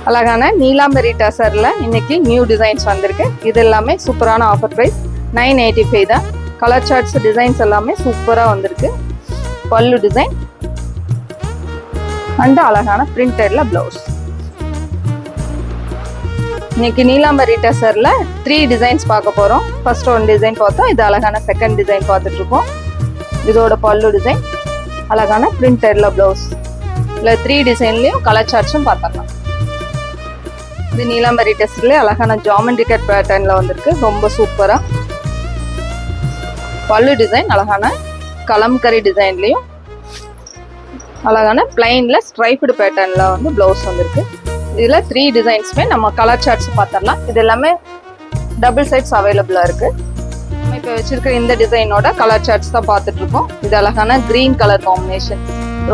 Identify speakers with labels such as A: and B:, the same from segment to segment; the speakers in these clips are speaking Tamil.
A: அழகான நீலாம்பரி டசர்ல இன்னைக்கு நியூ டிசைன்ஸ் வந்திருக்கு. இது எல்லாமே சூப்பரான ஆஃபர் பிரைஸ் 985 தான். கலர் சார்ட்ஸ் டிசைன்ஸ் எல்லாமே சூப்பரா வந்திருக்கு. பல்லு டிசைன் அண்ட் அழகான பிரிண்டட்ல பிளவுஸ். இன்னைக்கு நீலாம்பரி டசர்ல 3 டிசைன்ஸ் பார்க்க போறோம். ஃபர்ஸ்ட் ஒன் டிசைன் பார்த்தோம். இது அழகான செகண்ட் டிசைன் பார்த்துட்டு இருக்கோம். இதோட பல்லு டிசைன் அழகான பிரிண்டட்ல பிளவுஸ். இல்ல 3 டிசைன்லயும் கலர் சார்ட்ஸும் பார்த்துக்கலாம். இது நீலாம்பரி டெஸ்ட்ல அழகான ஜாமெண்ட்ரிக்கல் பேட்டர்ன்ல வந்திருக்கு. ரொம்ப சூப்பரா பல்லு டிசைன் அழகான கலம்கரி டிசைன்லயும் அழகான பிளைன்ல ஸ்ட்ரைப்டு பேட்டர்ன்ல வந்து பிளவுஸ் வந்திருக்கு. இதுல 3 டிசைன்ஸ்மே நம்ம கலர் சார்ட்ஸ் பார்த்துடலாம். இது எல்லாமே டபுள் சைட்ஸ் அவைலபிளா இருக்கு. நம்ம இப்போ வச்சிருக்கிற இந்த டிசைனோட கலர் சார்ட்ஸ் தான் பார்த்துட்டு இருக்கோம். இது அழகான கிரீன் கலர் காம்பினேஷன்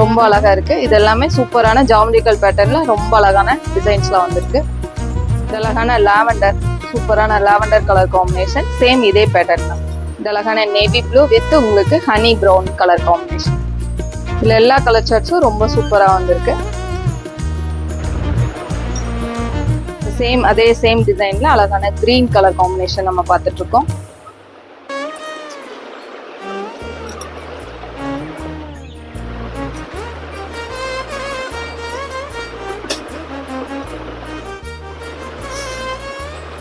A: ரொம்ப அழகா இருக்கு. இது எல்லாமே சூப்பரான ஜாமெண்ட்ரிக்கல் பேட்டர்ன்ல ரொம்ப அழகான டிசைன்ஸ்ல வந்திருக்கு. இது அழகான லாவெண்டர் சூப்பரான லாவெண்டர் கலர் காம்பினேஷன். சேம் இதே பேட்டர்ன் தான். இது அழகான நேவி ப்ளூ வித் உங்களுக்கு ஹனி ப்ரௌன் கலர் காம்பினேஷன். இதுல எல்லா கலர் சார்ட்ஸும் ரொம்ப சூப்பரா வந்திருக்கு. சேம் அதே சேம் டிசைன்ல அழகான கிரீன் கலர் காம்பினேஷன் நம்ம பார்த்துட்டு இருக்கோம்.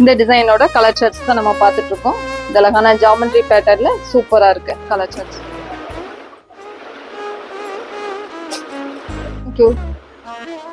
A: இந்த டிசைனோட கலர் சார்ட்ஸ் தான் நம்ம பார்த்துட்டு இருக்கோம். இந்த அழகான ஜாமெண்ட்ரி பேட்டர்ன்ல சூப்பரா இருக்கு கலர் சார்ட்ஸ். தேங்க்யூ.